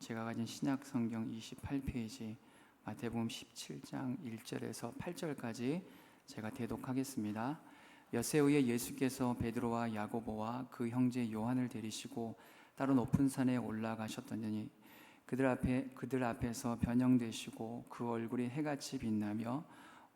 제가 가진 신약 성경 28페이지 마태복음 17장 1절에서 8절까지 제가 대독하겠습니다. 엿새 후에 예수께서 베드로와 야고보와 그 형제 요한을 데리시고 따로 높은 산에 올라가셨더니 그들 앞에서 변형되시고 그 얼굴이 해같이 빛나며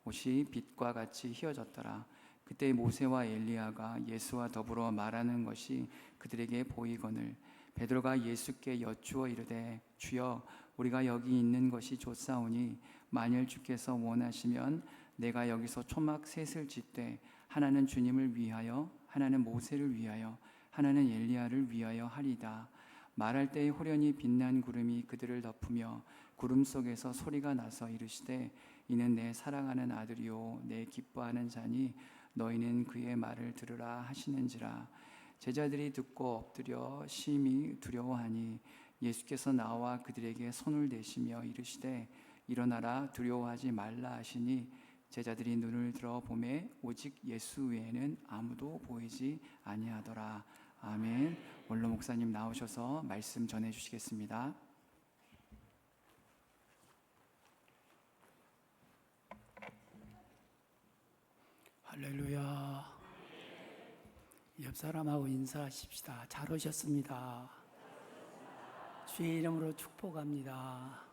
옷이 빛과 같이 휘어졌더라. 그때 모세와 엘리야가 예수와 더불어 말하는 것이 그들에게 보이거늘 베드로가 예수께 여쭈어 이르되 주여 우리가 여기 있는 것이 좋사오니 만일 주께서 원하시면 내가 여기서 초막 셋을 짓되 하나는 주님을 위하여 하나는 모세를 위하여 하나는 엘리야를 위하여 하리다. 말할 때에 호련히 빛난 구름이 그들을 덮으며 구름 속에서 소리가 나서 이르시되 이는 내 사랑하는 아들이요 내 기뻐하는 자니 너희는 그의 말을 들으라 하시는지라. 제자들이 듣고 엎드려 심히 두려워하니 예수께서 나와 그들에게 손을 대시며 이르시되 일어나라 두려워하지 말라 하시니 제자들이 눈을 들어 보매 오직 예수 외에는 아무도 보이지 아니하더라. 아멘. 원로 목사님 나오셔서 말씀 전해 주시겠습니다. 할렐루야. 옆 사람하고 인사하십시다. 잘 오셨습니다. 주의 이름으로 축복합니다.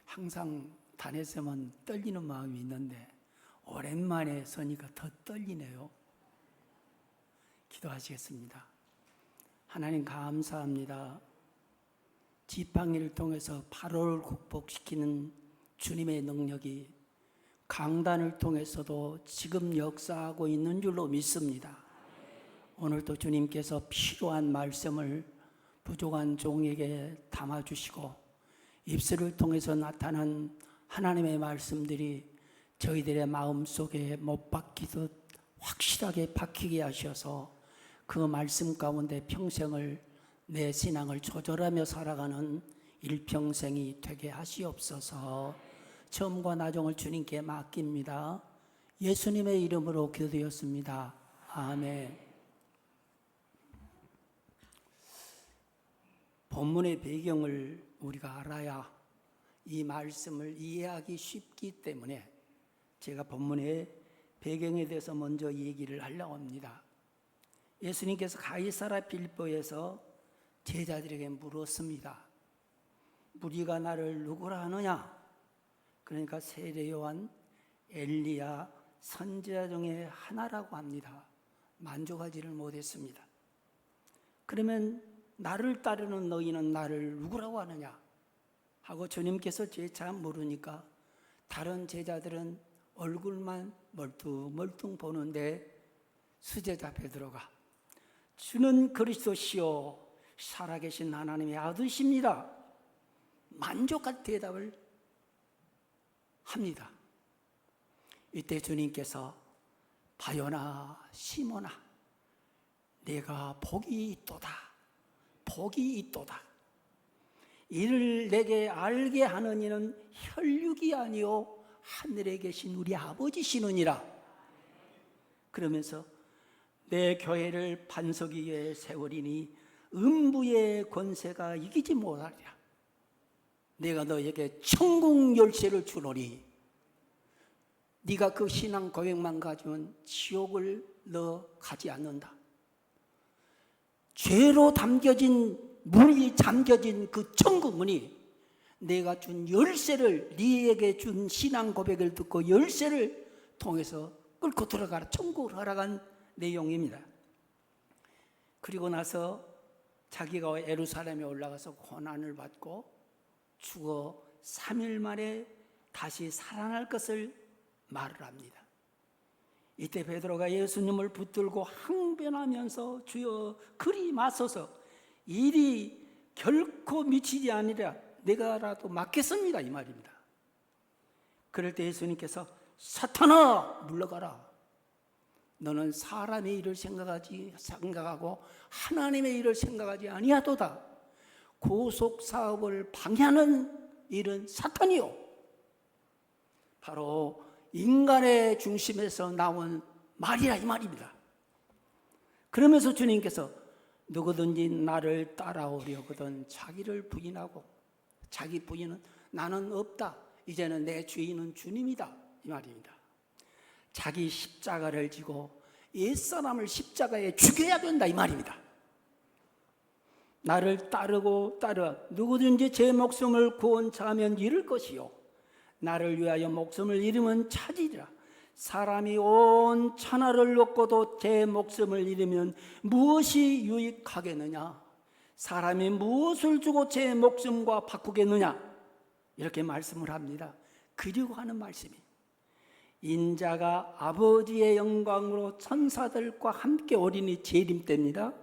항상 단에 서면 떨리는 마음이 있는데 오랜만에 서니까 더 떨리네요. 기도하시겠습니다. 하나님 감사합니다. 지팡이를 통해서 바로를 극복시키는 주님의 능력이 강단을 통해서도 지금 역사하고 있는 줄로 믿습니다. 오늘도 주님께서 필요한 말씀을 부족한 종에게 담아주시고 입술을 통해서 나타난 하나님의 말씀들이 저희들의 마음속에 못 박히듯 확실하게 박히게 하셔서 그 말씀 가운데 평생을 내 신앙을 조절하며 살아가는 일평생이 되게 하시옵소서. 처음과 나중을 주님께 맡깁니다. 예수님의 이름으로 기도드렸습니다. 아멘. 본문의 배경을 우리가 알아야 이 말씀을 이해하기 쉽기 때문에 제가 본문의 배경에 대해서 먼저 얘기를 하려고 합니다. 예수님께서 가이사랴 빌보에서 제자들에게 물었습니다. 무리가 나를 누구라 하느냐? 그러니까 세례 요한, 엘리야, 선지자 중에 하나라고 합니다. 만족하지를 못했습니다. 그러면 나를 따르는 너희는 나를 누구라고 하느냐? 하고 주님께서 재차 물으니까 다른 제자들은 얼굴만 멀뚱멀뚱 보는데 수제자 베드로가 주는 그리스도시요 살아계신 하나님의 아들이십니다. 만족한 대답을 합니다. 이때 주님께서 바요나 시몬아 내가 복이 있도다. 복이 있도다. 이를 내게 알게 하는 이는 혈육이 아니요 하늘에 계신 우리 아버지시느니라. 그러면서 내 교회를 반석 위에 세우리니 음부의 권세가 이기지 못하리라. 내가 너에게 천국 열쇠를 주노니 네가 그 신앙 고백만 가지면 지옥을 너 가지 않는다. 죄로 담겨진 문이 잠겨진 그 천국 문이 내가 준 열쇠를 네에게 준 신앙 고백을 듣고 열쇠를 통해서 끌고 들어가라 천국으로 가라간 내용입니다. 그리고 나서 자기가 예루살렘에 올라가서 고난을 받고 죽어 3일 만에 다시 살아날 것을 말을 합니다. 이때 베드로가 예수님을 붙들고 항변하면서 주여 그리 마소서 일이 결코 미치지 아니라 내가라도 막겠습니다 이 말입니다. 그럴 때 예수님께서 사탄아 물러가라. 너는 사람의 일을 생각하고 하나님의 일을 생각하지 아니하도다. 고속사업을 방해하는 일은 사탄이요 바로 인간의 중심에서 나온 말이라 이 말입니다. 그러면서 주님께서 누구든지 나를 따라오려거든 자기를 부인하고, 자기 부인은 나는 없다, 이제는 내 주인은 주님이다, 이 말입니다. 자기 십자가를 지고 옛사람을 십자가에 죽여야 된다, 이 말입니다. 나를 따라 누구든지 제 목숨을 구원하면 잃을 것이요 나를 위하여 목숨을 잃으면 찾으리라. 사람이 온 천하를 놓고도 제 목숨을 잃으면 무엇이 유익하겠느냐? 사람이 무엇을 주고 제 목숨과 바꾸겠느냐? 이렇게 말씀을 합니다. 그리고 하는 말씀이, 인자가 아버지의 영광으로 천사들과 함께 오리니, 재림 때입니다.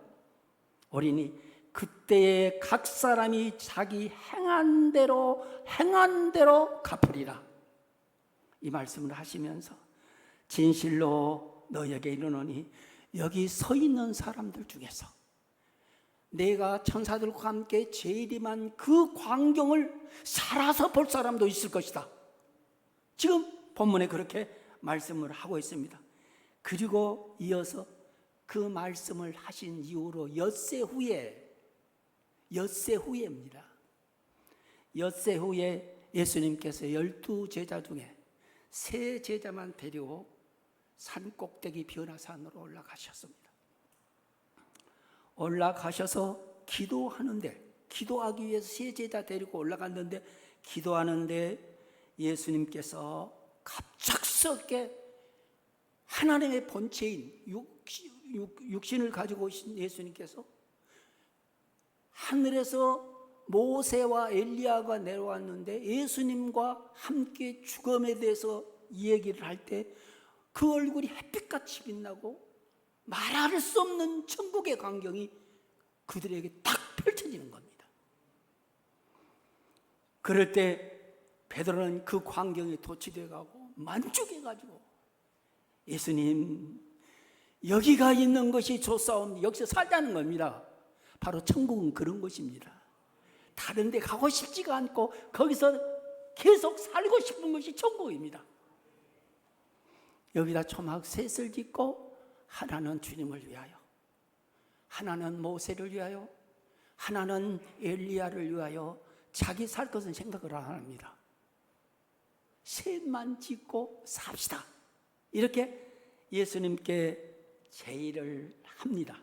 오리니 그때에 각 사람이 자기 행한 대로 갚으리라. 이 말씀을 하시면서 진실로 너에게 이르노니, 여기 서 있는 사람들 중에서 내가 천사들과 함께 재림한 그 광경을 살아서 볼 사람도 있을 것이다. 지금 본문에 그렇게 말씀을 하고 있습니다. 그리고 이어서 그 말씀을 하신 이후로 엿새 후에입니다. 엿새 후에 예수님께서 12제자 중에 3제자만 데리고 산 꼭대기 변화산으로 올라가셨습니다. 올라가셔서 기도하기 위해서 3제자 데리고 올라갔는데, 기도하는데 예수님께서 갑작스럽게 하나님의 본체인 육신을 가지고 오신 예수님께서 하늘에서 모세와 엘리야가 내려왔는데 예수님과 함께 죽음에 대해서 얘기를 할 때 그 얼굴이 햇빛같이 빛나고 말할 수 없는 천국의 광경이 그들에게 딱 펼쳐지는 겁니다. 그럴 때 베드로는 그 광경에 도취돼 가고 만족해 가지고, 예수님, 여기가 있는 것이 좋사옵니다. 여기서 살자는 겁니다. 바로 천국은 그런 곳입니다. 다른 데 가고 싶지가 않고 거기서 계속 살고 싶은 것이 천국입니다. 여기다 초막 셋을 짓고, 하나는 주님을 위하여, 하나는 모세를 위하여, 하나는 엘리야를 위하여 자기 살 것은 생각을 안 합니다. 셋만 짓고 삽시다, 이렇게 예수님께 제의를 합니다.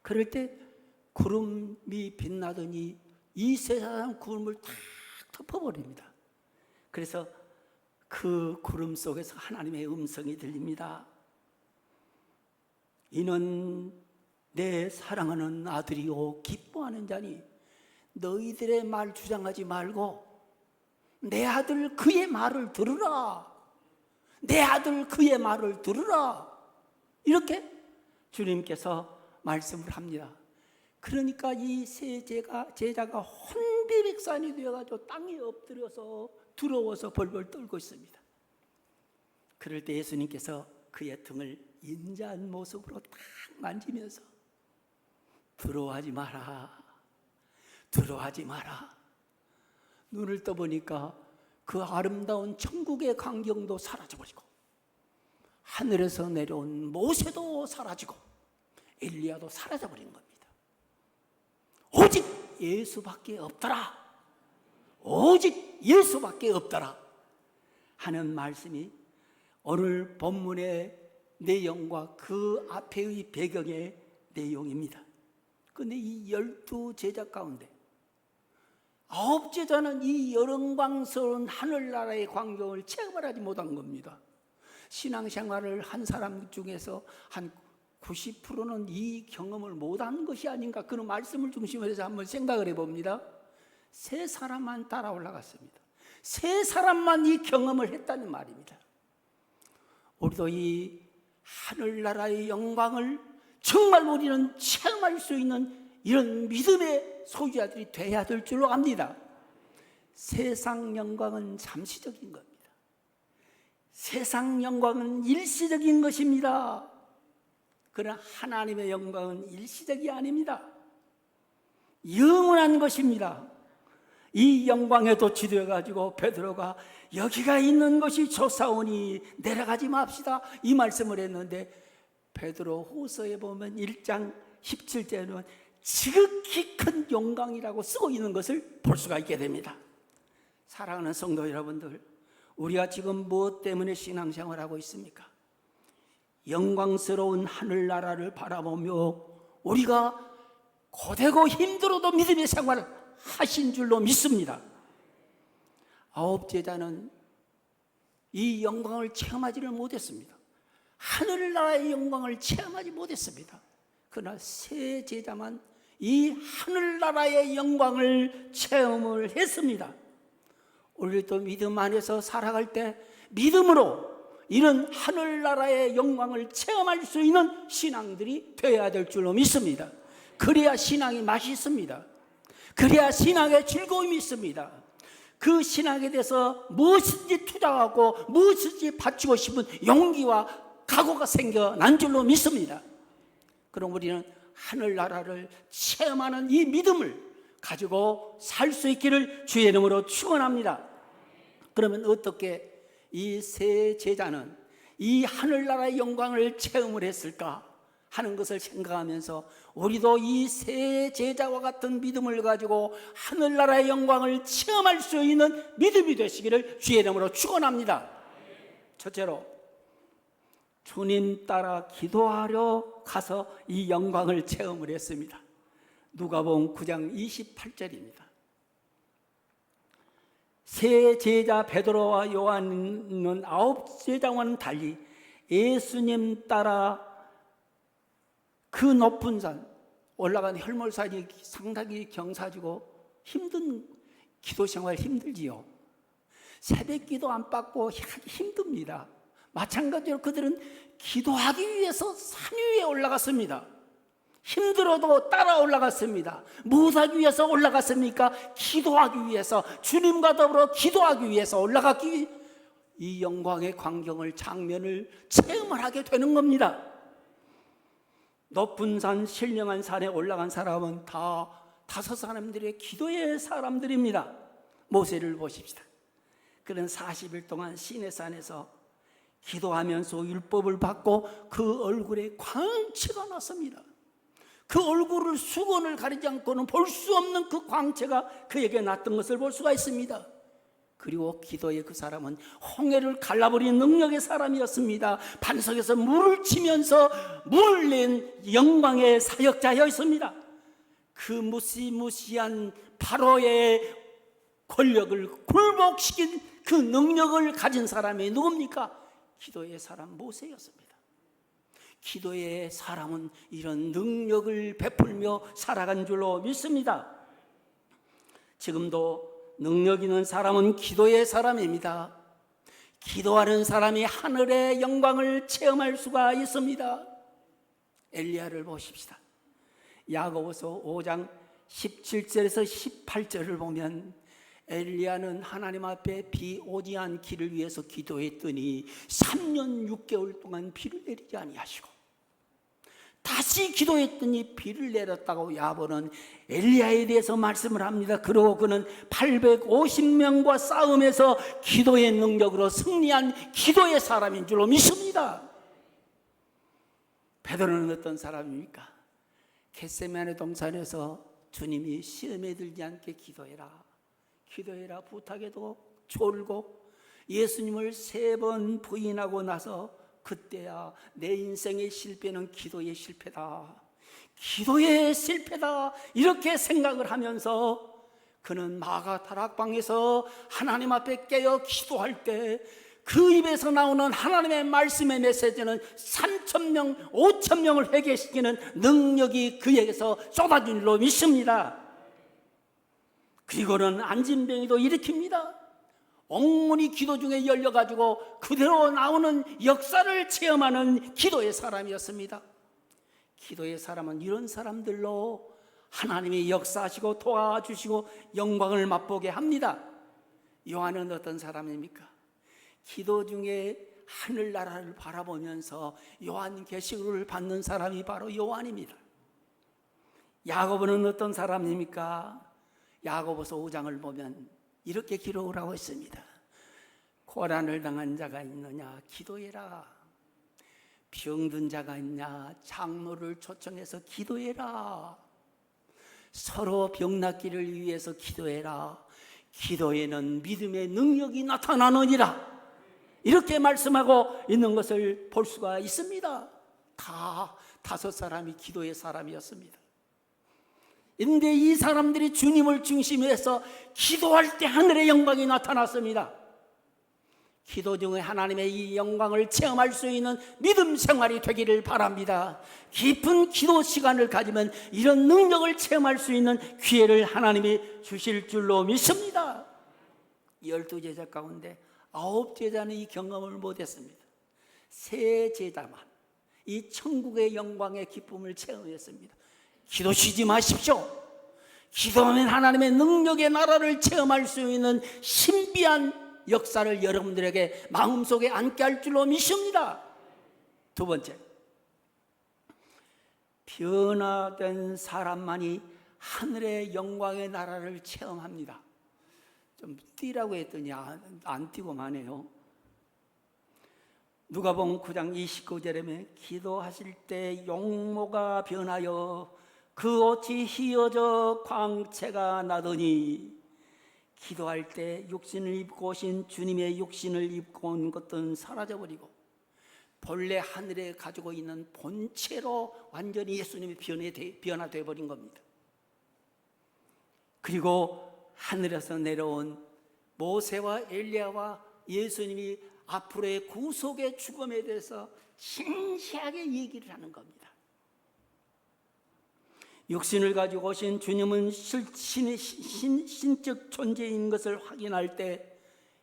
그럴 때 구름이 빛나더니 이 세상 구름을 탁 덮어버립니다. 그래서 그 구름 속에서 하나님의 음성이 들립니다. 이는 내 사랑하는 아들이요 기뻐하는 자니, 너희들의 말 주장하지 말고 내 아들 그의 말을 들으라. 내 아들 그의 말을 들으라. 이렇게 주님께서 말씀을 합니다. 그러니까 이 세 제자가 혼비백산이 되어가지고 땅에 엎드려서 두려워서 벌벌 떨고 있습니다. 그럴 때 예수님께서 그의 등을 인자한 모습으로 딱 만지면서 두려워하지 마라, 두려워하지 마라. 눈을 떠보니까 그 아름다운 천국의 광경도 사라져버리고, 하늘에서 내려온 모세도 사라지고 엘리야도 사라져버린 겁니다. 오직 예수밖에 없더라, 오직 예수밖에 없더라 하는 말씀이 오늘 본문의 내용과 그 앞의 배경의 내용입니다. 그런데 이 12제자 가운데 9제자는 이 영광스러운 하늘나라의 광경을 체험을 하지 못한 겁니다. 신앙생활을 한 사람 중에서 한 90%는 이 경험을 못한 것이 아닌가, 그런 말씀을 중심으로 해서 한번 생각을 해봅니다. 3사람만 따라 올라갔습니다. 3사람만 이 경험을 했다는 말입니다. 우리도 이 하늘나라의 영광을 정말 우리는 체험할 수 있는 이런 믿음의 소유자들이 돼야 될 줄로 압니다. 세상 영광은 잠시적인 겁니다. 세상 영광은 일시적인 것입니다. 그러나 하나님의 영광은 일시적이 아닙니다. 영원한 것입니다. 이 영광에 도취되어 가지고 베드로가 여기가 있는 것이 좋사오니 내려가지 맙시다, 이 말씀을 했는데, 베드로 후서에 보면 1장 17절에는 지극히 큰 영광이라고 쓰고 있는 것을 볼 수가 있게 됩니다. 사랑하는 성도 여러분들, 우리가 지금 무엇 때문에 신앙생활하고 있습니까? 영광스러운 하늘나라를 바라보며 우리가 고되고 힘들어도 믿음의 생활을 하신 줄로 믿습니다. 아홉 제자는 이 영광을 체험하지를 못했습니다. 하늘나라의 영광을 체험하지 못했습니다. 그러나 세 제자만 이 하늘나라의 영광을 체험을 했습니다. 우리도 믿음 안에서 살아갈 때 믿음으로 이런 하늘나라의 영광을 체험할 수 있는 신앙들이 되어야 될 줄로 믿습니다. 그래야 신앙이 맛있습니다. 그래야 신앙의 즐거움이 있습니다. 그 신앙에 대해서 무엇인지 투자하고 무엇인지 바치고 싶은 용기와 각오가 생겨난 줄로 믿습니다. 그럼 우리는 하늘나라를 체험하는 이 믿음을 가지고 살 수 있기를 주의 이름으로 축원합니다. 그러면 어떻게 이 세 제자는 이 하늘나라의 영광을 체험을 했을까 하는 것을 생각하면서 우리도 이 세 제자와 같은 믿음을 가지고 하늘나라의 영광을 체험할 수 있는 믿음이 되시기를 주의 이름으로 축원합니다. 첫째로 주님 따라 기도하러 가서 이 영광을 체험을 했습니다. 누가복음 9장 28절입니다. 세 제자 베드로와 요한은 아홉 제자와는 달리 예수님 따라 그 높은 산 올라간 혈몰산이 상당히 경사지고 힘든 기도 생활 힘들지요. 새벽 기도 안 받고 하기 힘듭니다. 마찬가지로 그들은 기도하기 위해서 산 위에 올라갔습니다. 힘들어도 따라 올라갔습니다. 무엇하기 위해서 올라갔습니까? 기도하기 위해서, 주님과 더불어 기도하기 위해서 올라갔기, 이 영광의 광경을, 장면을 체험을 하게 되는 겁니다. 높은 산, 신령한 산에 올라간 사람은 다 다섯 사람들의 기도의 사람들입니다. 모세를 보십시다. 그는 40일 동안 시내산에서 기도하면서 율법을 받고 그 얼굴에 광채가 났습니다. 그 얼굴을 수건을 가리지 않고는 볼 수 없는 그 광채가 그에게 났던 것을 볼 수가 있습니다. 그리고 기도의 그 사람은 홍해를 갈라버리는 능력의 사람이었습니다. 반석에서 물을 치면서 물을 낸 영광의 사역자였습니다. 그 무시무시한 바로의 권력을 굴복시킨 그 능력을 가진 사람이 누굽니까? 기도의 사람 모세였습니다. 기도의 사람은 이런 능력을 베풀며 살아간 줄로 믿습니다. 지금도 능력 있는 사람은 기도의 사람입니다. 기도하는 사람이 하늘의 영광을 체험할 수가 있습니다. 엘리야를 보십시다. 야고보서 5장 17절에서 18절을 보면 엘리야는 하나님 앞에 비 오지 않기를 위해서 기도했더니 3년 6개월 동안 비를 내리지 아니하시고 다시 기도했더니 비를 내렸다고 야고보는 엘리야에 대해서 말씀을 합니다. 그리고 그는 850명과 싸움에서 기도의 능력으로 승리한 기도의 사람인 줄로 믿습니다. 베드로는 어떤 사람입니까? 겟세마네 동산에서 주님이 시험에 들지 않게 기도해라 부탁해도 졸고 예수님을 3번 부인하고 나서 그때야 내 인생의 실패는 기도의 실패다, 기도의 실패다 이렇게 생각을 하면서 그는 마가 다락방에서 하나님 앞에 깨어 기도할 때 그 입에서 나오는 하나님의 말씀의 메시지는 3,000명, 5,000명을 회개시키는 능력이 그에게서 쏟아진 줄로 믿습니다. 그리고는 안진뱅이도 일으킵니다. 옥문이 기도 중에 열려가지고 그대로 나오는 역사를 체험하는 기도의 사람이었습니다. 기도의 사람은 이런 사람들로 하나님이 역사하시고 도와주시고 영광을 맛보게 합니다. 요한은 어떤 사람입니까? 기도 중에 하늘나라를 바라보면서 요한계시록을 받는 사람이 바로 요한입니다. 야고보는 어떤 사람입니까? 야고보서 5장을 보면 이렇게 기록을 하고 있습니다. 고난을 당한 자가 있느냐? 기도해라. 병든 자가 있냐? 장로를 초청해서 기도해라. 서로 병 낫기를 위해서 기도해라. 기도에는 믿음의 능력이 나타나느니라. 이렇게 말씀하고 있는 것을 볼 수가 있습니다. 다 5사람이 기도의 사람이었습니다. 그런데 이 사람들이 주님을 중심으로 해서 기도할 때 하늘의 영광이 나타났습니다. 기도 중에 하나님의 이 영광을 체험할 수 있는 믿음 생활이 되기를 바랍니다. 깊은 기도 시간을 가지면 이런 능력을 체험할 수 있는 기회를 하나님이 주실 줄로 믿습니다. 12제자 가운데 9제자는 이 경험을 못했습니다. 3제자만 이 천국의 영광의 기쁨을 체험했습니다. 기도 쉬지 마십시오. 기도하면 하나님의 능력의 나라를 체험할 수 있는 신비한 역사를 여러분들에게 마음속에 안게 할 줄로 믿습니다. 2번째, 변화된 사람만이 하늘의 영광의 나라를 체험합니다. 좀 뛰라고 했더니 안 뛰고만 해요. 누가복음 9장 29절에 기도하실 때 용모가 변하여 그 옷이 휘어져 광채가 나더니, 기도할 때 육신을 입고 오신 주님의 육신을 입고 온 것들은 사라져버리고 본래 하늘에 가지고 있는 본체로 완전히 예수님이 변화되어 버린 겁니다. 그리고 하늘에서 내려온 모세와 엘리야와 예수님이 앞으로의 구속의 죽음에 대해서 진지하게 얘기를 하는 겁니다. 육신을 가지고 오신 주님은 신적 존재인 것을 확인할 때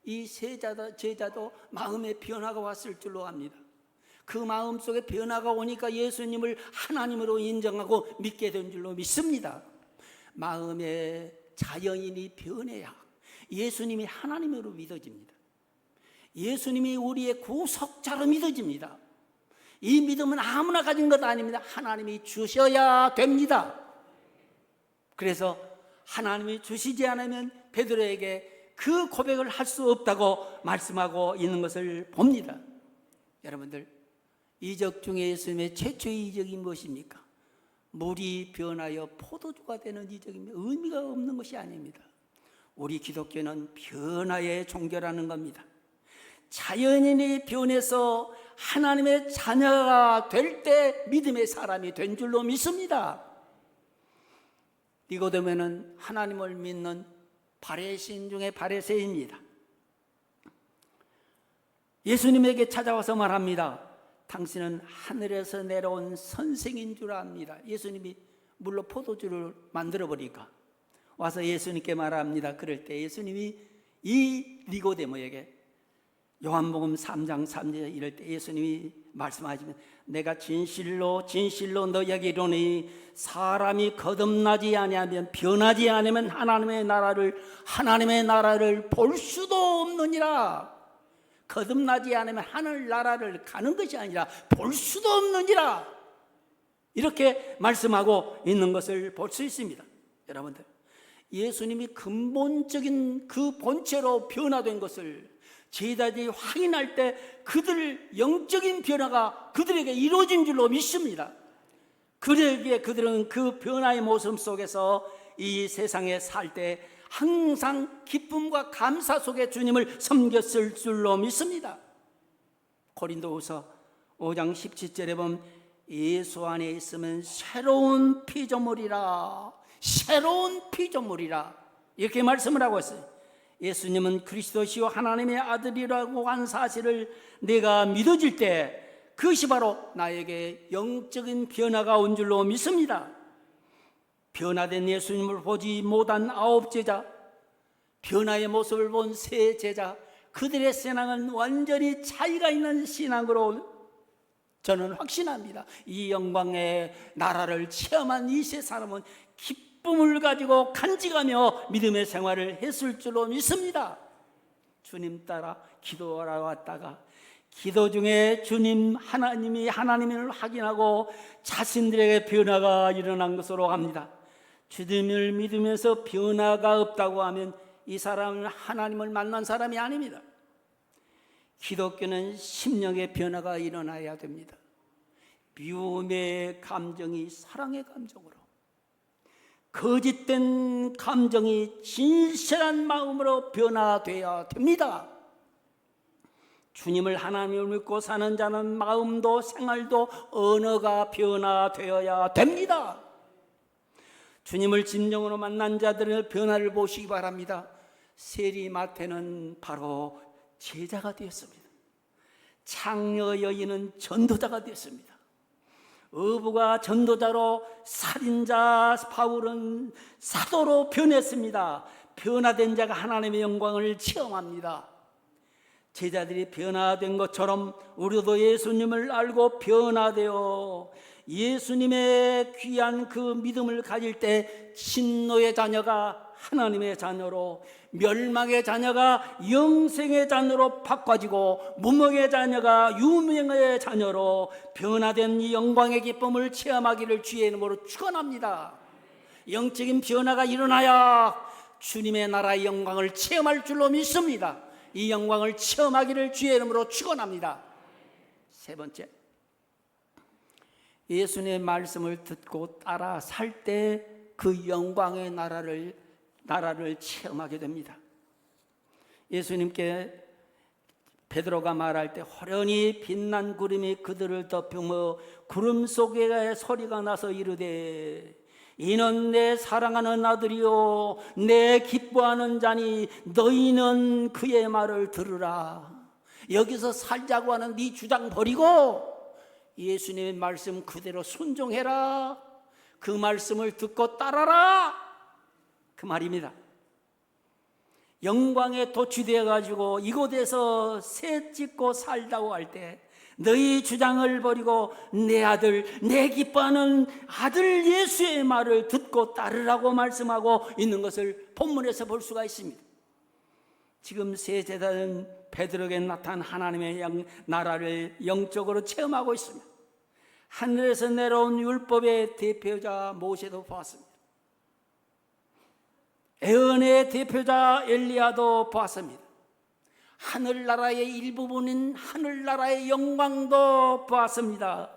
이 제자도 마음의 변화가 왔을 줄로 압니다. 그 마음 속에 변화가 오니까 예수님을 하나님으로 인정하고 믿게 된 줄로 믿습니다. 마음의 자연인이 변해야 예수님이 하나님으로 믿어집니다. 예수님이 우리의 구속자로 믿어집니다. 이 믿음은 아무나 가진 것 아닙니다. 하나님이 주셔야 됩니다. 그래서 하나님이 주시지 않으면 베드로에게 그 고백을 할 수 없다고 말씀하고 있는 것을 봅니다. 여러분들, 이적 중에 예수님의 최초의 이적이 무엇입니까? 물이 변하여 포도주가 되는 이적입니다. 의미가 없는 것이 아닙니다. 우리 기독교는 변화의 종교라는 겁니다. 자연인이 변해서 하나님의 자녀가 될 때 믿음의 사람이 된 줄로 믿습니다. 니고데모는 하나님을 믿는 바리새인 중에 바리새인입니다. 예수님에게 찾아와서 말합니다. 당신은 하늘에서 내려온 선생인 줄 압니다. 예수님이 물로 포도주를 만들어 버리니까 와서 예수님께 말합니다. 그럴 때 예수님이 이 니고데모에게 요한복음 3장 3절 이럴 때 예수님이 말씀하시면 내가 진실로 진실로 너희에게 이르노니 사람이 거듭나지 아니하면 변하지 않으면 하나님의 나라를 볼 수도 없느니라. 거듭나지 않으면 하늘 나라를 가는 것이 아니라 볼 수도 없느니라. 이렇게 말씀하고 있는 것을 볼 수 있습니다. 여러분들, 예수님이 근본적인 그 본체로 변화된 것을 제자들이 확인할 때 그들 영적인 변화가 그들에게 이루어진 줄로 믿습니다. 그들은 그 변화의 모습 속에서 이 세상에 살 때 항상 기쁨과 감사 속에 주님을 섬겼을 줄로 믿습니다. 고린도후서 5장 17절에 보면 예수 안에 있으면 새로운 피조물이라 이렇게 말씀을 하고 있어요. 예수님은 그리스도시요 하나님의 아들이라고 한 사실을 내가 믿어질 때 그것이 바로 나에게 영적인 변화가 온 줄로 믿습니다. 변화된 예수님을 보지 못한 9제자, 변화의 모습을 본 3제자, 그들의 신앙은 완전히 차이가 있는 신앙으로 저는 확신합니다. 이 영광의 나라를 체험한 이 세 사람은 기쁨을 가지고 간직하며 믿음의 생활을 했을 줄로 믿습니다. 주님 따라 기도하러 왔다가 기도 중에 하나님이 하나님을 확인하고 자신들에게 변화가 일어난 것으로 합니다. 주님을 믿으면서 변화가 없다고 하면 이 사람은 하나님을 만난 사람이 아닙니다. 기독교는 심령의 변화가 일어나야 됩니다. 미움의 감정이 사랑의 감정으로, 거짓된 감정이 진실한 마음으로 변화되어야 됩니다. 주님을 하나님을 믿고 사는 자는 마음도 생활도 언어가 변화되어야 됩니다. 주님을 진정으로 만난 자들의 변화를 보시기 바랍니다. 세리마태는 바로 제자가 되었습니다. 창녀 여인은 전도자가 되었습니다. 어부가 전도자로, 살인자 바울은 사도로 변했습니다. 변화된 자가 하나님의 영광을 체험합니다. 제자들이 변화된 것처럼 우리도 예수님을 알고 변화되어 예수님의 귀한 그 믿음을 가질 때 진노의 자녀가 하나님의 자녀로, 멸망의 자녀가 영생의 자녀로 바꿔지고, 무명의 자녀가 유명의 자녀로 변화된 이 영광의 기쁨을 체험하기를 주의 이름으로 축원합니다. 영적인 변화가 일어나야 주님의 나라의 영광을 체험할 줄로 믿습니다. 이 영광을 체험하기를 주의 이름으로 축원합니다. 세 번째, 예수님의 말씀을 듣고 따라 살 때 그 영광의 나라를 체험하게 됩니다. 예수님께 베드로가 말할 때 호련히 빛난 구름이 그들을 덮으며 구름 속에 소리가 나서 이르되 이는 내 사랑하는 아들이요 내 기뻐하는 자니 너희는 그의 말을 들으라. 여기서 살자고 하는 네 주장 버리고 예수님의 말씀 그대로 순종해라. 그 말씀을 듣고 따라라, 그 말입니다. 영광에 도취되어 가지고 이곳에서 새 짓고 살다고 할 때 너희 주장을 버리고 내 아들, 내 기뻐하는 아들 예수의 말을 듣고 따르라고 말씀하고 있는 것을 본문에서 볼 수가 있습니다. 지금 새 제자는 베드로에게 나타난 하나님의 나라를 영적으로 체험하고 있습니다. 하늘에서 내려온 율법의 대표자 모세도 보았습니다. 애언의 대표자 엘리야도 보았습니다. 하늘나라의 일부분인 하늘나라의 영광도 보았습니다.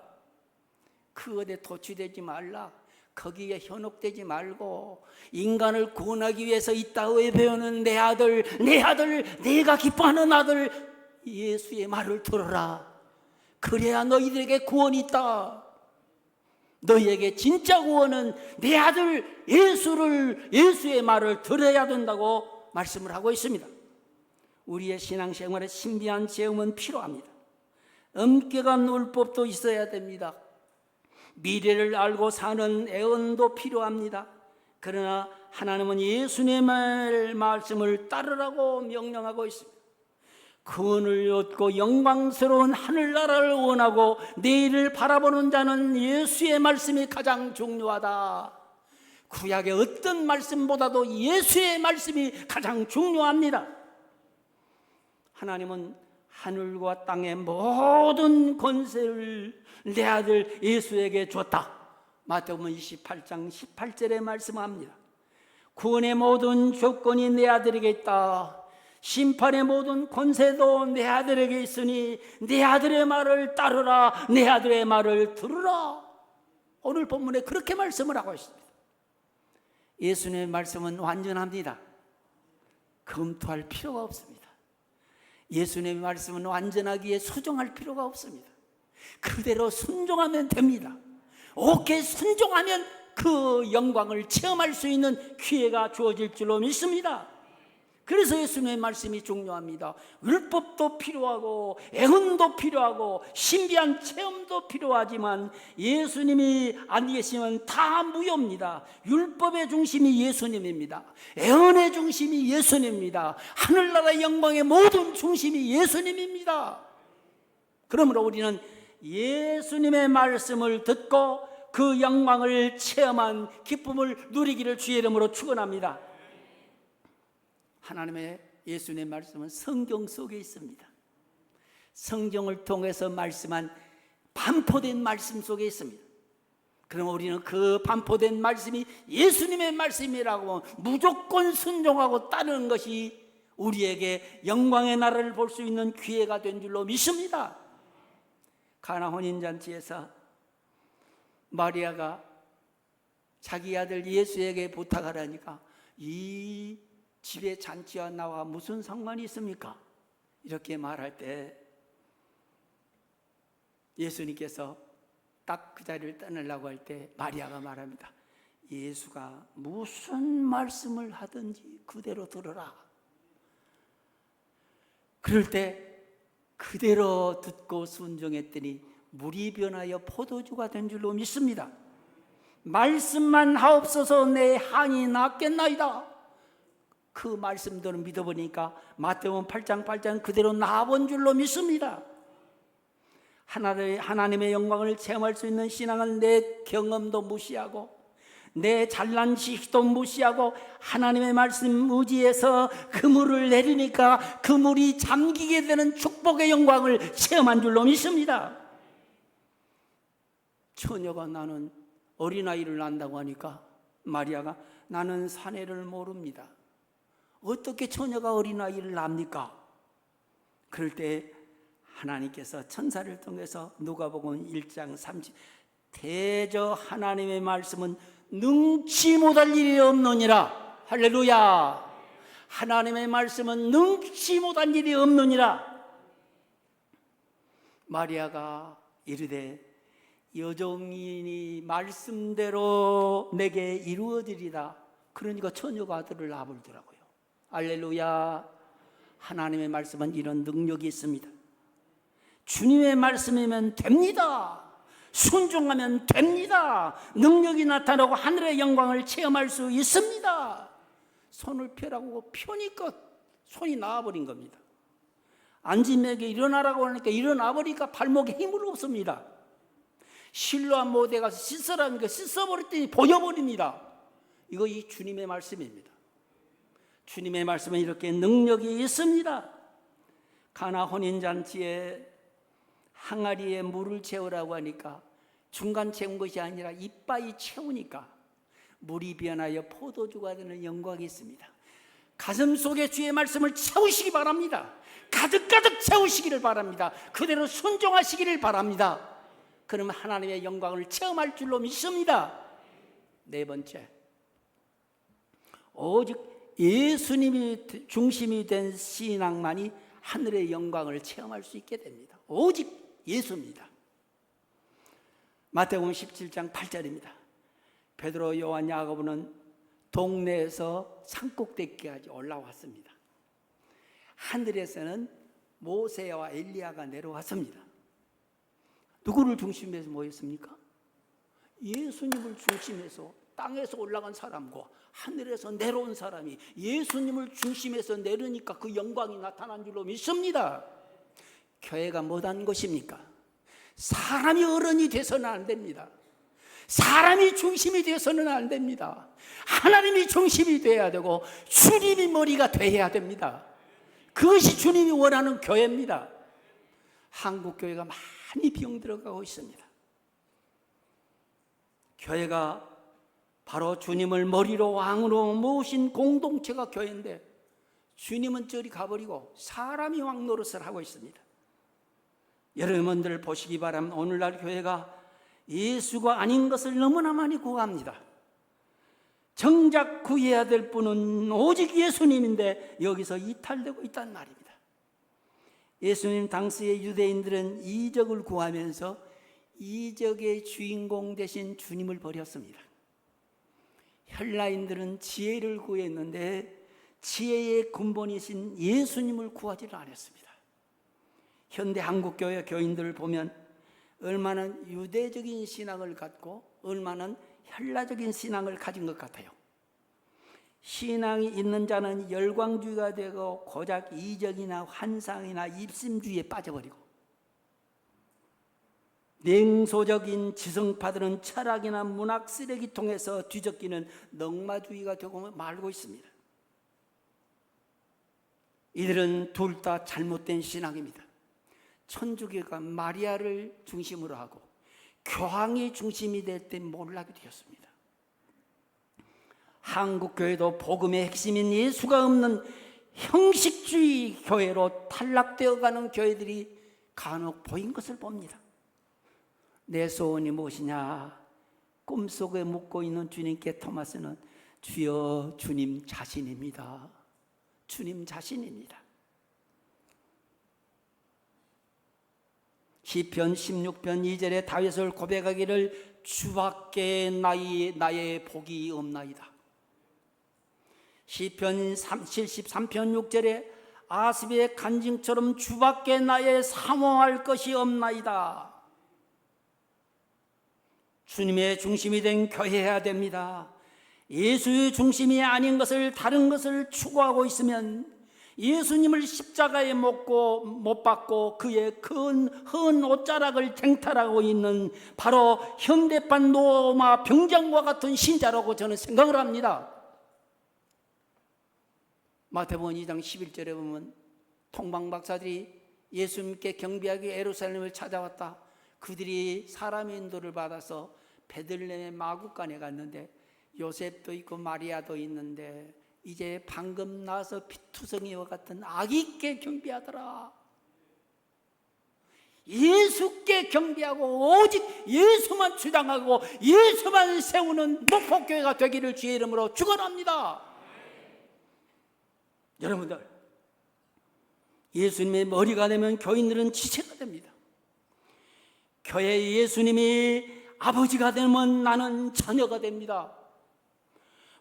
그것에 도취되지 말라. 거기에 현혹되지 말고 인간을 구원하기 위해서 이 땅에 배우는 내 아들, 내가 기뻐하는 아들 예수의 말을 들어라. 그래야 너희들에게 구원이 있다. 너희에게 진짜 구원은 내 아들 예수의 말을 들어야 된다고 말씀을 하고 있습니다. 우리의 신앙생활에 신비한 체험은 필요합니다. 엄격한 율법도 있어야 됩니다. 미래를 알고 사는 애언도 필요합니다. 그러나 하나님은 예수님의 말씀을 따르라고 명령하고 있습니다. 구원을 얻고 영광스러운 하늘나라를 원하고 내일을 바라보는 자는 예수의 말씀이 가장 중요하다. 구약의 어떤 말씀보다도 예수의 말씀이 가장 중요합니다. 하나님은 하늘과 땅의 모든 권세를 내 아들 예수에게 줬다. 마태복음 28장 18절에 말씀합니다. 구원의 모든 조건이 내 아들에게 있다. 심판의 모든 권세도 내 아들에게 있으니 내 아들의 말을 따르라. 내 아들의 말을 들으라. 오늘 본문에 그렇게 말씀을 하고 있습니다. 예수님의 말씀은 완전합니다. 검토할 필요가 없습니다. 예수님의 말씀은 완전하기에 수정할 필요가 없습니다. 그대로 순종하면 됩니다. 옳게 순종하면 그 영광을 체험할 수 있는 기회가 주어질 줄로 믿습니다. 그래서 예수님의 말씀이 중요합니다. 율법도 필요하고 애언도 필요하고 신비한 체험도 필요하지만 예수님이 안 계시면 다 무효입니다. 율법의 중심이 예수님입니다. 애언의 중심이 예수님입니다. 하늘나라의 영광의 모든 중심이 예수님입니다. 그러므로 우리는 예수님의 말씀을 듣고 그 영광을 체험한 기쁨을 누리기를 주의 이름으로 축원합니다. 하나님의 예수님의 말씀은 성경 속에 있습니다. 성경을 통해서 말씀한 반포된 말씀 속에 있습니다. 그럼 우리는 그 반포된 말씀이 예수님의 말씀이라고 무조건 순종하고 따르는 것이 우리에게 영광의 나라를 볼 수 있는 기회가 된 줄로 믿습니다. 가나 혼인잔치에서 마리아가 자기 아들 예수에게 부탁하라니까 이 집에 잔치와 나와 무슨 상관이 있습니까? 이렇게 말할 때 예수님께서 딱 그 자리를 떠나려고 할 때 마리아가 말합니다. 예수가 무슨 말씀을 하든지 그대로 들어라. 그럴 때 그대로 듣고 순종했더니 물이 변하여 포도주가 된 줄로 믿습니다. 말씀만 하옵소서 내 한이 낫겠나이다. 그 말씀들을 믿어보니까 마태복음 8장 8장 그대로 나아본 줄로 믿습니다. 하나님의 영광을 체험할 수 있는 신앙은 내 경험도 무시하고 내 잘난 지식도 무시하고 하나님의 말씀 의지해서 그 물을 내리니까 그 물이 잠기게 되는 축복의 영광을 체험한 줄로 믿습니다. 처녀가 나는 어린아이를 낳는다고 하니까 마리아가 나는 사내를 모릅니다. 어떻게 처녀가 어린아이를 낳습니까? 그럴 때 하나님께서 천사를 통해서 누가복음 1장 30 대저 하나님의 말씀은 능치 못할 일이 없느니라. 할렐루야. 하나님의 말씀은 능치 못할 일이 없느니라. 마리아가 이르되 여종이니 말씀대로 내게 이루어지리라. 그러니까 처녀가 아들을 낳아버리더라고요. 할렐루야. 하나님의 말씀은 이런 능력이 있습니다. 주님의 말씀이면 됩니다. 순종하면 됩니다. 능력이 나타나고 하늘의 영광을 체험할 수 있습니다. 손을 펴라고 펴니까 손이 나와버린 겁니다. 앉으에게 일어나라고 하니까 일어나버리니까 발목에 힘을 없습니다. 실로암 못에 가서 씻으라니까 씻어버렸더니 보여버립니다. 이거 이 주님의 말씀입니다. 주님의 말씀은 이렇게 능력이 있습니다. 가나 혼인잔치에 항아리에 물을 채우라고 하니까 중간 채운 것이 아니라 이빠이 채우니까 물이 변하여 포도주가 되는 영광이 있습니다. 가슴 속에 주의 말씀을 채우시기 바랍니다. 가득가득 채우시기를 바랍니다. 그대로 순종하시기를 바랍니다. 그러면 하나님의 영광을 체험할 줄로 믿습니다. 네 번째, 오직 예수님이 중심이 된 신앙만이 하늘의 영광을 체험할 수 있게 됩니다. 오직 예수입니다. 마태복음 17장 8절입니다. 베드로, 요한, 야고보는 동네에서 산꼭대기까지 올라왔습니다. 하늘에서는 모세와 엘리야가 내려왔습니다. 누구를 중심에서 모였습니까? 예수님을 중심에서 땅에서 올라간 사람과 하늘에서 내려온 사람이 예수님을 중심에서 내려니까 그 영광이 나타난 줄로 믿습니다. 교회가 못한 것입니까? 사람이 어른이 돼서는 안 됩니다. 사람이 중심이 돼서는 안 됩니다. 하나님이 중심이 돼야 되고 주님이 머리가 돼야 됩니다. 그것이 주님이 원하는 교회입니다. 한국 교회가 많이 병들어가고 있습니다. 교회가 바로 주님을 머리로 왕으로 모신 공동체가 교회인데 주님은 저리 가버리고 사람이 왕 노릇을 하고 있습니다. 여러분들 보시기 바랍니다. 오늘날 교회가 예수가 아닌 것을 너무나 많이 구합니다. 정작 구해야 될 분은 오직 예수님인데 여기서 이탈되고 있다는 말입니다. 예수님 당시의 유대인들은 이적을 구하면서 이적의 주인공 되신 주님을 버렸습니다. 헬라인들은 지혜를 구했는데 지혜의 근본이신 예수님을 구하지를 않았습니다. 현대 한국교회 교인들을 보면 얼마나 유대적인 신앙을 갖고 얼마나 헬라적인 신앙을 가진 것 같아요. 신앙이 있는 자는 열광주의가 되고 고작 이적이나 환상이나 입심주의에 빠져버리고 냉소적인 지성파들은 철학이나 문학 쓰레기통에서 뒤적이는 넉마주의가 되고 말고 있습니다. 이들은 둘 다 잘못된 신앙입니다. 천주교가 마리아를 중심으로 하고 교황이 중심이 될 때 몰락이 되었습니다. 한국교회도 복음의 핵심인 예수가 없는 형식주의 교회로 탈락되어가는 교회들이 간혹 보인 것을 봅니다. 내 소원이 무엇이냐? 꿈속에 묻고 있는 주님께 토마스는 주여, 주님 자신입니다. 주님 자신입니다. 시편 16편 2절에 다윗을 고백하기를 주밖에 나의 복이 없나이다. 시편 73편 6절에 아스비의 간증처럼 주밖에 나의 사모할 것이 없나이다. 주님의 중심이 된 교회여야 됩니다. 예수의 중심이 아닌 것을, 다른 것을 추구하고 있으면 예수님을 십자가에 못 박고 그의 헌 옷자락을 쟁탈하고 있는 바로 현대판 로마 병장과 같은 신자라고 저는 생각을 합니다. 마태복음 2장 11절에 보면 통방박사들이 예수님께 경배하기 예루살렘을 찾아왔다. 그들이 사람의 인도를 받아서 베들레헴의 마구간에 갔는데 요셉도 있고 마리아도 있는데 이제 방금 나서 피투성이와 같은 아기께 경배하더라. 예수께 경배하고 오직 예수만 주장하고 예수만 세우는 목포교회가 되기를 주의 이름으로 축원합니다. 여러분들, 예수님의 머리가 되면 교인들은 지체가 됩니다. 교회 예수님이 아버지가 되면 나는 자녀가 됩니다.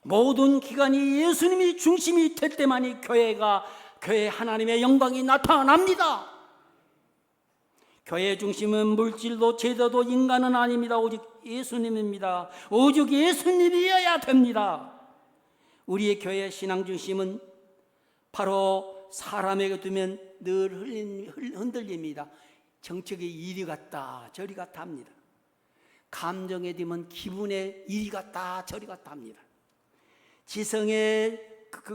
모든 기간이 예수님이 중심이 될 때만이 교회 하나님의 영광이 나타납니다. 교회의 중심은 물질도 제도도 인간은 아닙니다. 오직 예수님입니다. 오직 예수님이어야 됩니다. 우리의 교회의 신앙 중심은 바로 사람에게 두면 늘 흔들립니다. 정책의 이리 갔다 저리 갔다 합니다. 감정에 두면 기분에 이리 갔다 저리 갔다 합니다. 지성에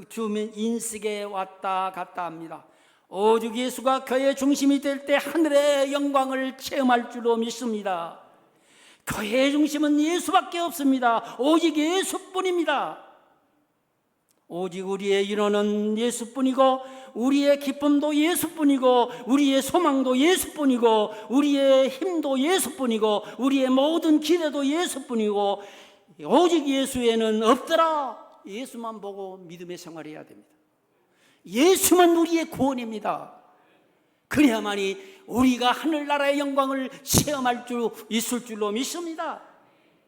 주면 인식에 왔다 갔다 합니다. 오직 예수가 교회의 중심이 될 때 하늘의 영광을 체험할 줄로 믿습니다. 교회의 중심은 예수밖에 없습니다. 오직 예수뿐입니다. 오직 우리의 인원은 예수뿐이고 우리의 기쁨도 예수뿐이고 우리의 소망도 예수뿐이고 우리의 힘도 예수뿐이고 우리의 모든 기대도 예수뿐이고 오직 예수에는 없더라. 예수만 보고 믿음의 생활을 해야 됩니다. 예수만 우리의 구원입니다. 그래야만이 우리가 하늘나라의 영광을 체험할 줄 있을 줄로 믿습니다.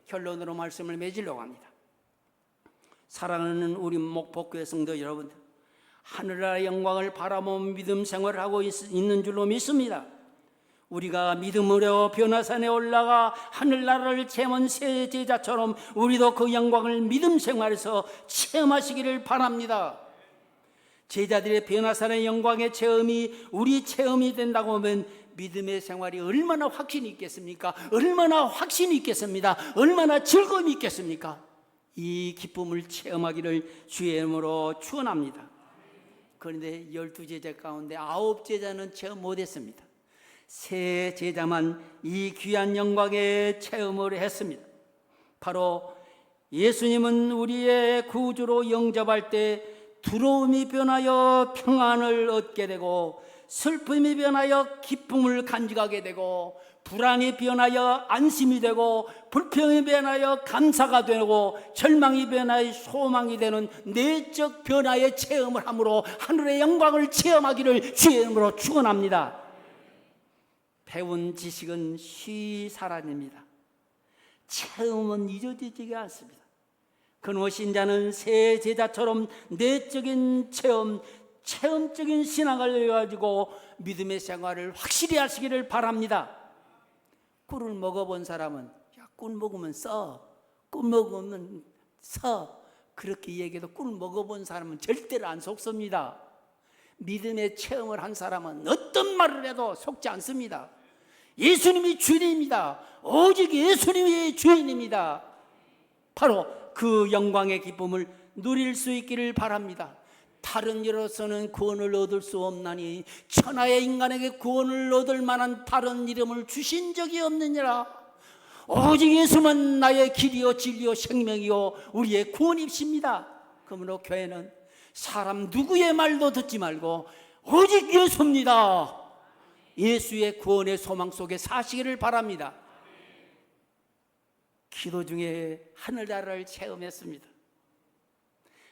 결론으로 말씀을 맺으려고 합니다. 사랑하는 우리 목포교회 성도 여러분들, 하늘나라의 영광을 바라보며 믿음 생활을 하고 있는 줄로 믿습니다. 우리가 믿음으로 변화산에 올라가 하늘나라를 체험한 새 제자처럼 우리도 그 영광을 믿음 생활에서 체험하시기를 바랍니다. 제자들의 변화산의 영광의 체험이 우리 체험이 된다고 하면 믿음의 생활이 얼마나 확신이 있겠습니까? 얼마나 확신이 있겠습니다. 얼마나 즐거움이 있겠습니까? 이 기쁨을 체험하기를 주의 이름으로 축원합니다. 그런데 12제자 가운데 9제자는 체험 못했습니다. 3제자만 이 귀한 영광의 체험을 했습니다. 바로 예수님은 우리의 구주로 영접할 때 두려움이 변하여 평안을 얻게 되고 슬픔이 변하여 기쁨을 간직하게 되고 불안이 변하여 안심이 되고 불평이 변하여 감사가 되고 절망이 변하여 소망이 되는 내적 변화의 체험을 함으로 하늘의 영광을 체험하기를 주의 이름으로 축원합니다. 배운 지식은 쉬 사라집니다. 체험은 잊어지지가 않습니다. 그노 신자는 새 제자처럼 내적인 체험적인 신앙을 가지고 믿음의 생활을 확실히 하시기를 바랍니다. 꿀을 먹어본 사람은 꿀 먹으면 꿀 먹으면 그렇게 얘기해도 꿀 먹어본 사람은 절대로 안 속습니다. 믿음의 체험을 한 사람은 어떤 말을 해도 속지 않습니다. 예수님이 주인입니다. 오직 예수님이 주인입니다. 바로 그 영광의 기쁨을 누릴 수 있기를 바랍니다. 다른 이로서는 구원을 얻을 수 없나니 천하의 인간에게 구원을 얻을 만한 다른 이름을 주신 적이 없느니라. 오직 예수만 나의 길이요 진리요 생명이요 우리의 구원입니다. 그러므로 교회는 사람 누구의 말도 듣지 말고 오직 예수입니다. 예수의 구원의 소망 속에 사시기를 바랍니다. 기도 중에 하늘나라를 체험했습니다.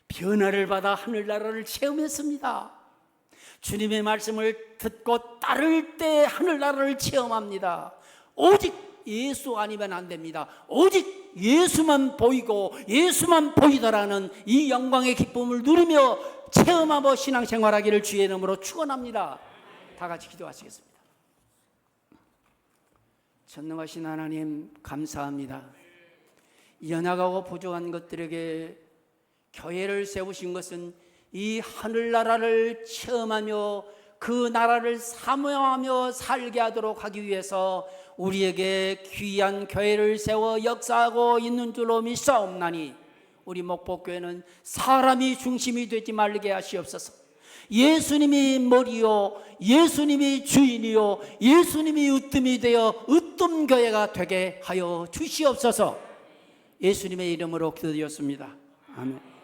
변화를 받아 하늘나라를 체험했습니다. 주님의 말씀을 듣고 따를 때 하늘나라를 체험합니다. 오직 예수 아니면 안 됩니다. 오직 예수만 보이고 예수만 보이더라는 이 영광의 기쁨을 누리며 체험하고 신앙생활하기를 주의 이름으로 축원합니다. 다 같이 기도하시겠습니다. 전능하신 하나님 감사합니다. 연약하고 부족한 것들에게 교회를 세우신 것은 이 하늘나라를 체험하며 그 나라를 사모하며 살게 하도록 하기 위해서 우리에게 귀한 교회를 세워 역사하고 있는 줄로 믿사옵나니 우리 목포교회는 사람이 중심이 되지 말게 하시옵소서. 예수님이 머리요 예수님이 주인이요 예수님이 으뜸이 되어 으뜸교회가 되게 하여 주시옵소서. 예수님의 이름으로 기도드렸습니다. 아멘.